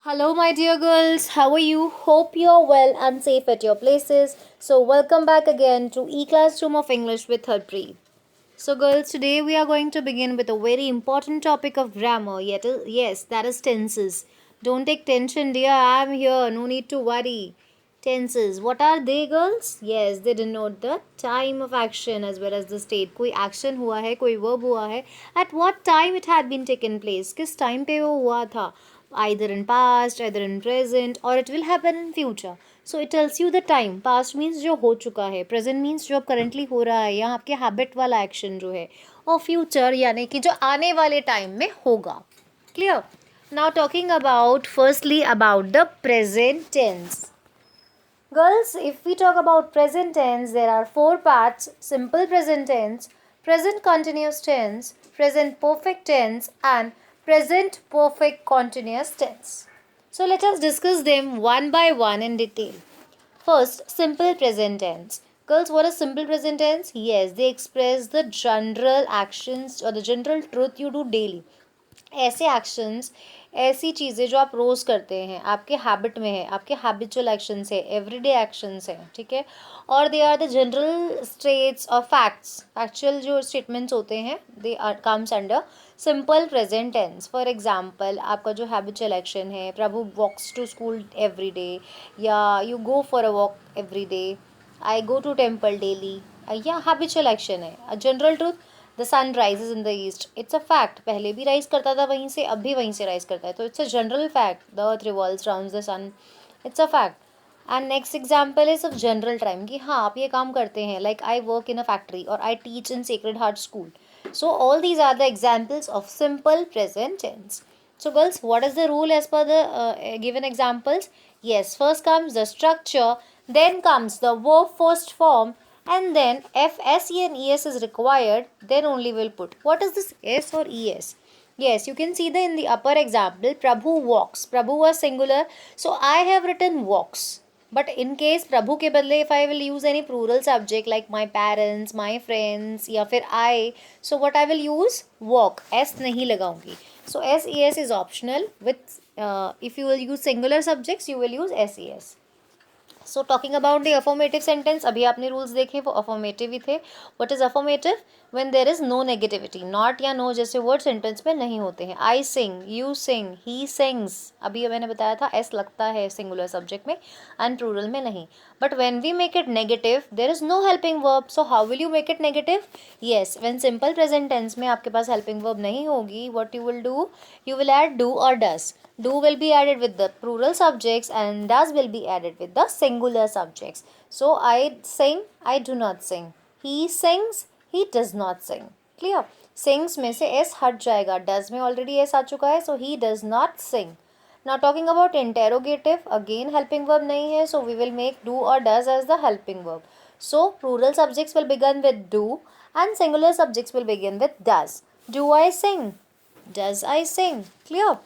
Hello, my dear girls. How are you? Hope you're well and safe at your places. So, welcome back again to E Classroom of English with Harpreet. So, girls, today we are going to begin with a very important topic of grammar. Yet, yes, that is tenses. Don't take tension, dear. I am here. No need to worry. Tenses. What are they, girls? Yes, they denote the time of action as well as the state. कोई action हुआ है, कोई verb हुआ है. At what time it had been taken place? किस time पे वो हुआ था? Either in past, either in present, or it will happen in future. So it tells you the time. Past means जो हो चुका है. Present means जो अब currently हो रहा है या आपके habit वाला action जो है. और future यानी कि जो आने वाले time में होगा. Clear? Now talking about firstly about the present tense. Girls, if we talk about present tense, there are four parts: simple present tense, present continuous tense, present perfect tense, and present perfect continuous tense. So let us discuss them one by one in detail. First, simple present tense. Girls, what is simple present tense? Yes, they express the general actions or the general truth you do daily. ऐसे actions, ऐसी चीज़ें जो आप रोज़ करते हैं, आपके habit में है, आपके हैबिचुअल एक्शंस है, एवरीडे एक्शंस हैं, ठीक है. और they are the general states और फैक्ट्स. फैक्चुअल जो स्टेटमेंट्स होते हैं they are comes under simple present tense. For example, आपका जो हैबिचुअल एक्शन है, Prabhu walks to school every day, या you go for a walk every day, I go to temple daily, या habitual action है. A general truth, the sun rises in the east. It's a fact. पहले भी rise करता था वहीं से, अब भी वहीं से राइज करता है, तो it's a general fact. The earth revolves round the sun. It's a fact. And next example is of general time कि हाँ आप ये काम करते हैं, like I work in a factory और I teach in Sacred Heart school. So all these are the examples of simple present tense. So girls, what is the rule as per the given examples? Yes, first comes the structure, then comes the verb first form, and then if S, E and ES is required, then only we'll put. What is this S or ES? Yes, you can see the in the upper example, Prabhu walks. Prabhu was singular, so I have written walks. But in case Prabhu के बदले if I will use any plural subject like my parents, my friends या फिर I, so what I will use? Walk. S नहीं लगाऊंगी. So SES is optional. With if you will use singular subjects, you will use SES. So talking about the affirmative sentence, अभी आपने rules देखे वो affirmative ही थे. What is affirmative? When there is no negativity. Not या no जैसे word sentence में नहीं होते हैं. आई सिंग, यू सिंग, ही सिंग्स, अभी मैंने बताया था एस लगता है सिंगुलर सब्जेक्ट में एंड प्लूरल में नहीं. But when we make it negative there is no helping verb. So how will you make it negative? Yes, when simple present tense में आपके पास हेल्पिंग वर्ब नहीं होगी, what you will do? You will add do और does. Do will be added with the plural subjects and does will be added with the singular subjects. So I sing, I do not sing. He sings, he does not sing. Clear? Sings में से s हट जाएगा. Does में already s आ चुका है, so he does not sing. Now talking about interrogative, again helping verb नहीं है, so we will make do or does as the helping verb. So plural subjects will begin with do and singular subjects will begin with does. Do I sing? Does I sing? Clear?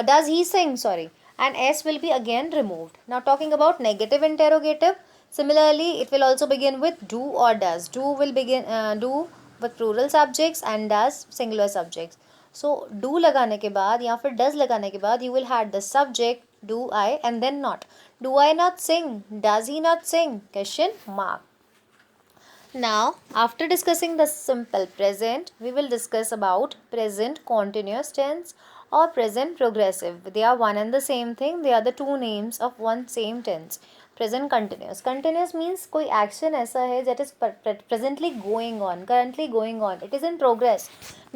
Does he sing? Sorry. And S will be again removed. Now talking about negative interrogative, similarly it will also begin with do or does. Do will begin do with plural subjects and does singular subjects. So do लगाने के बाद या फिर does लगाने के बाद you will add the subject do I and then not. Do I not sing? Does he not sing? Question mark. Now, after discussing the simple present, we will discuss about present continuous tense or present progressive. They are one and the same thing. They are the two names of one same tense. Present continuous. Continuous means कोई action ऐसा है that is presently going on, currently going on. It is in progress,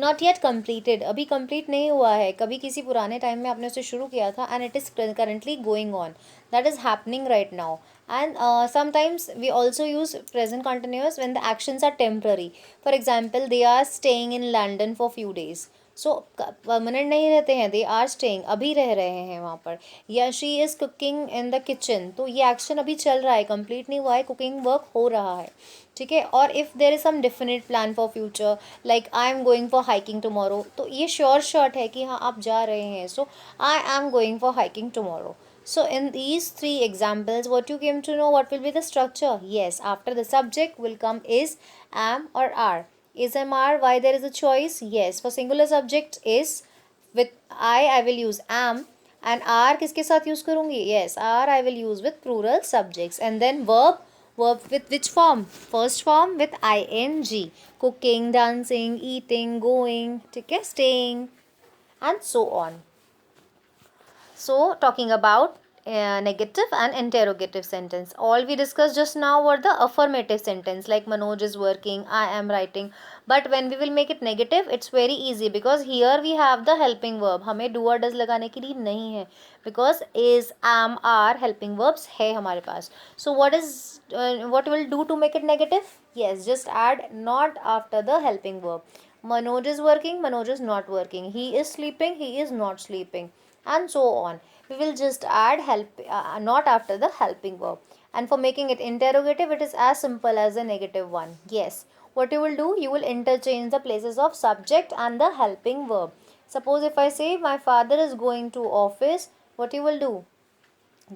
not yet completed. अभी complete नहीं हुआ है. कभी किसी पुराने टाइम में आपने उसे शुरू किया था and it is currently going on. That is happening right now. And sometimes we also use present continuous when the actions are temporary. For example, they are staying in London for few days. So permanent नहीं रहते हैं. They are staying, अभी रह रहे हैं वहाँ पर. या she is cooking in the kitchen, तो ये एक्शन अभी चल रहा है, कंप्लीट नहीं हुआ है, कुकिंग वर्क हो रहा है. ठीक है. और if there is some definite plan for future, like I am going for hiking tomorrow, तो ये श्योर शॉर्ट है कि हाँ आप जा रहे हैं. So I am going for hiking tomorrow. So in these three examples, what you came to know, what will be the structure? Yes, after the subject will come is, am or are. Is, am, are, why there is a choice? Yes, for singular subject is, with I will use am, and are किसके साथ use करूंगी? Yes, are I will use with plural subjects. And then verb, verb with which form? First form with ing. Cooking, dancing, eating, going, ठीक है, staying and so on. So talking about negative and interrogative sentence. All we discussed just now were the affirmative sentence like Manoj is working, I am writing. But when we will make it negative, it's very easy because here we have the helping verb. हमें do or does लगाने की need नहीं है because is, am, are helping verbs है हमारे पास. So what will do to make it negative? Yes, just add not after the helping verb. Manoj is working, Manoj is not working. He is sleeping, he is not sleeping, and so on. We will just add help not after the helping verb. And for making it interrogative, it is as simple as a negative one. Yes, what you will do, you will interchange the places of subject and the helping verb. Suppose if I say my father is going to office, what you will do?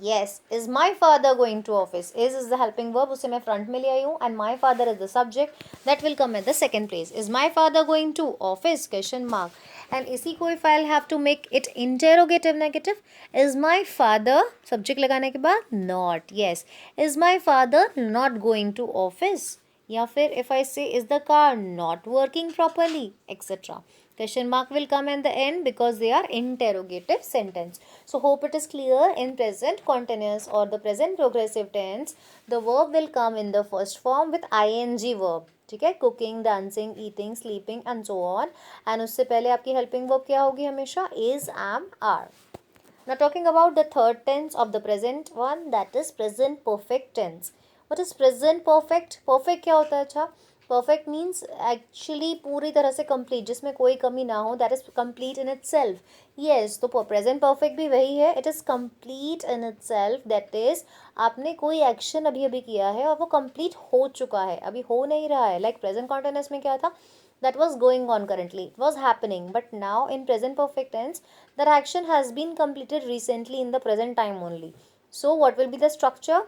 Yes, is my father going to office? Is the helping verb, उसे मैं front में ले आई हूँ, and my father is the subject that will come at the second place. Is my father going to office? Question mark. And इसी को if I'll have to make it interrogative negative, is my father subject लगाने के बाद not. Yes, is my father not going to office? या फिर if I say is the car not working properly, etc. Question mark will come at the end because they are interrogative sentence. So hope it is clear. In present continuous or the present progressive tense, the verb will come in the first form with ing verb. ठीक है, cooking, dancing, eating, sleeping and so on. And उससे पहले आपकी helping verb क्या होगी? हमेशा is, am, are. Now talking about the third tense of the present one, that is present perfect tense. What is present perfect? Perfect क्या होता है? अच्छा, perfect means actually पूरी तरह से complete, जिसमें कोई कमी ना हो, that is complete in itself. Yes, तो present perfect भी वही है, it is complete in itself, that is आपने कोई action अभी अभी किया है और वो complete हो चुका है, अभी हो नहीं रहा है. Like present continuous में क्या था? That was going on currently, it was happening. But now in present perfect tense, that action has been completed recently in the present time only. So what will be the structure?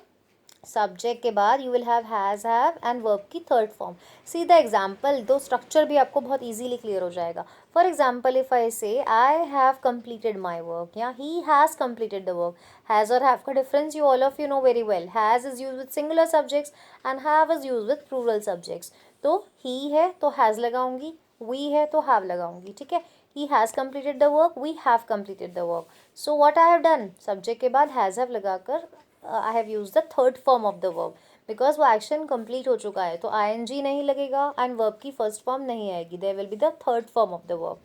Subject के बाद you will has, have and verb की third form. See the example, दो structure भी आपको बहुत easily clear हो जाएगा. For example if I say I have completed my work या he has completed the work. Has और हैव का difference you all of you know very well. Has is use with singular subjects and have is use with plural subjects. तो he है तो has लगाऊंगी, we है तो have लगाऊंगी. ठीक है, he has completed the work, we have completed the work. So what I have done, subject के बाद हैज़ हैव लगाकर I have used the third form of the verb because वो action complete हो चुका है, तो ing नहीं लगेगा and verb की first form नहीं आएगी. There will be the third form of the verb.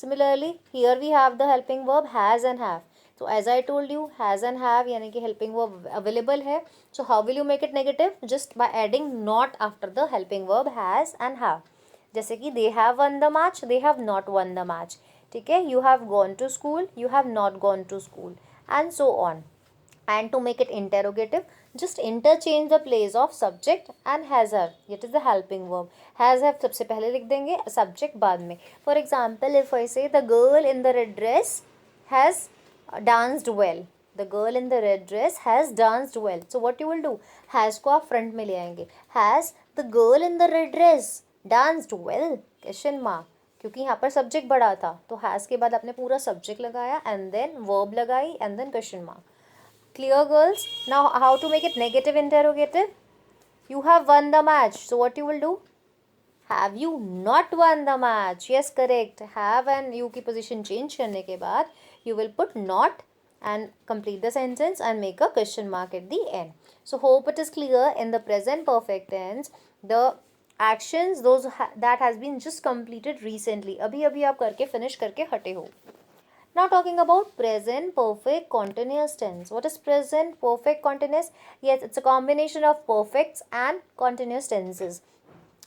Similarly, here we have the helping verb has and have. So as I told you, has and have यानी कि helping verb available है. So how will you make it negative? Just by adding not after the helping verb has and have. जैसे कि they have won the match, they have not won the match. ठीक है, you have gone to school, you have not gone to school, and so on. And to make it interrogative, just interchange the place of subject and has have. It is the helping verb. Has have सबसे पहले लिख देंगे, subject बाद में. For example, if I say the girl in the red dress has danced well. The girl in the red dress has danced well. So what you will do? Has को आप front में ले आएंगे. Has the girl in the red dress danced well? Question mark. क्योंकि यहाँ पर subject बड़ा था तो हैज़ के बाद आपने पूरा सब्जेक्ट लगाया एंड देन वर्ब लगाई and then question mark. Clear girls? Now how to make it negative interrogative? You have won the match. So what you will do? Have you not won the match? Yes, correct. Have and you की position change करने के बाद you will put not and complete the sentence and make a question mark at the end. So hope it is clear. In the present perfect tense, the actions those that has been just completed recently. अभी अभी आप करके finish करके हटे हो. Now talking about present perfect continuous tense. What is present perfect continuous? Yes, it's a combination of perfects and continuous tenses.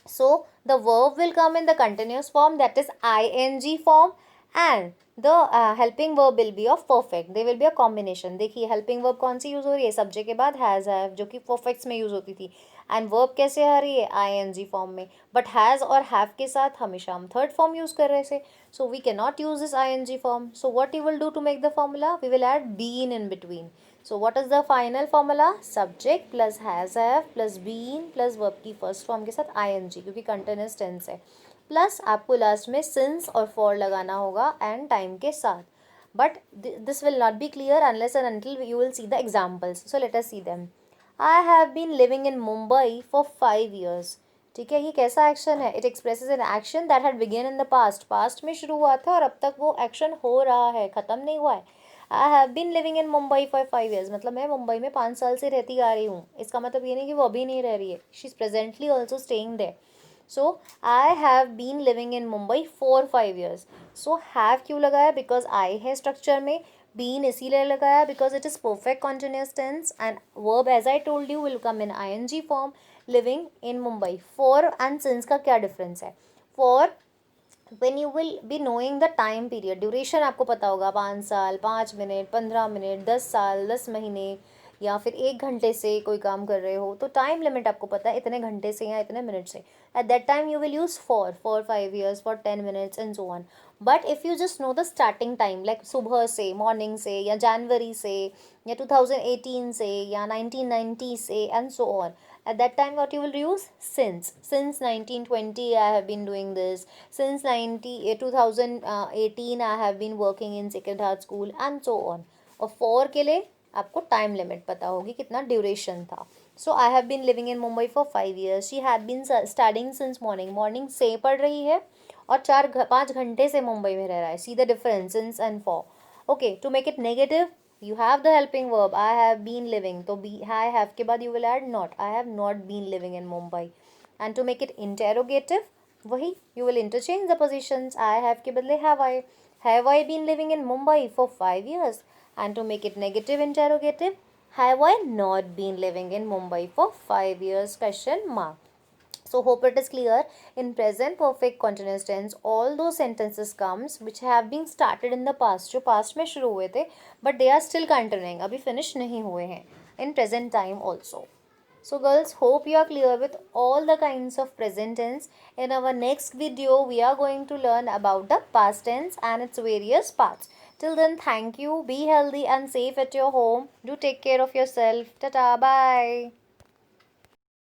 So the verb will come in the continuous form, that is ing form, and the helping verb will be of perfect. They will be a combination. देखिए helping verb कौन सी use हो रही है? Subject के बाद has have जो कि perfects में यूज़ होती थी. एंड वर्ब कैसे आ रही है? ing फॉर्म में. बट हैज़ और हैव के साथ हमेशा हम थर्ड फॉर्म यूज़ कर रहे थे. So we can not use this ing form. So what you will do to make the formula? We will add been in between. So what is the final formula? Subject plus has have plus been plus verb की first form के साथ ing क्योंकि continuous tense है. Plus आपको last में since और for लगाना होगा एंड टाइम के साथ. but this will not be clear unless and until you will see the examples. So let us see them. I have been living in Mumbai for 5 years. ठीक है, ये कैसा action है? It expresses an action that had begin in the past में शुरू हुआ था और अब तक वो एक्शन हो रहा है, ख़त्म नहीं हुआ है. I have been living in Mumbai for 5 years, मतलब मैं मुंबई में 5 साल से रहती आ रही हूँ. इसका मतलब ये नहीं कि वो अभी नहीं रह रही है. She is presently also staying there. So I have been living in Mumbai for 5 years. So have क्यों लगाया? बिकॉज आई है स्ट्रक्चर में. बीन इसीलिए लगाया because it is perfect continuous tense and verb as I told you will come in ing form. Living in Mumbai. For and since का क्या difference है? For when you will be knowing the time period, duration आपको पता होगा, 5 साल, 5 minute, 15 minute, 10 साल, 10 महीने, या फिर 1 घंटे से कोई काम कर रहे हो तो टाइम लिमिट आपको पता है इतने घंटे से या इतने मिनट से. At that time you will use for 5 years, for 10 minutes and so on. But if you just know the starting time, like सुबह से, मॉर्निंग से, या जनवरी से, या 2018 से, या 1990 से and so on, at that time what you will use? Since 1920 I have been doing this. Since 2018 I have been working in Sacred Heart School and so on. और for के लिए आपको टाइम लिमिट पता होगी कितना duration था. So I have been living in Mumbai for 5 years. She had been studying since morning से पढ़ रही है और 5 घंटे से मुंबई में रह रहा है. See the difference, since and for. Okay, to make it negative you have the helping verb I have been living, तो be I have के बाद you will add not. I have not been living in Mumbai. And to make it interrogative, वही you will interchange the positions. I have के बदले have I been living in Mumbai for 5 years. And to make it negative interrogative, have I not been living in Mumbai for 5 years, question mark. So hope it is clear. In present perfect continuous tense, all those sentences comes which have been started in the past, जो past में शुरू हुए थे, but they are still continuing, अभी finish नहीं हुए हैं, in present time also. So girls, hope you are clear with all the kinds of present tense. In our next video, we are going to learn about the past tense and its various parts. Till then, thank you. Be healthy and safe at your home. Do take care of yourself. Ta-ta. Bye.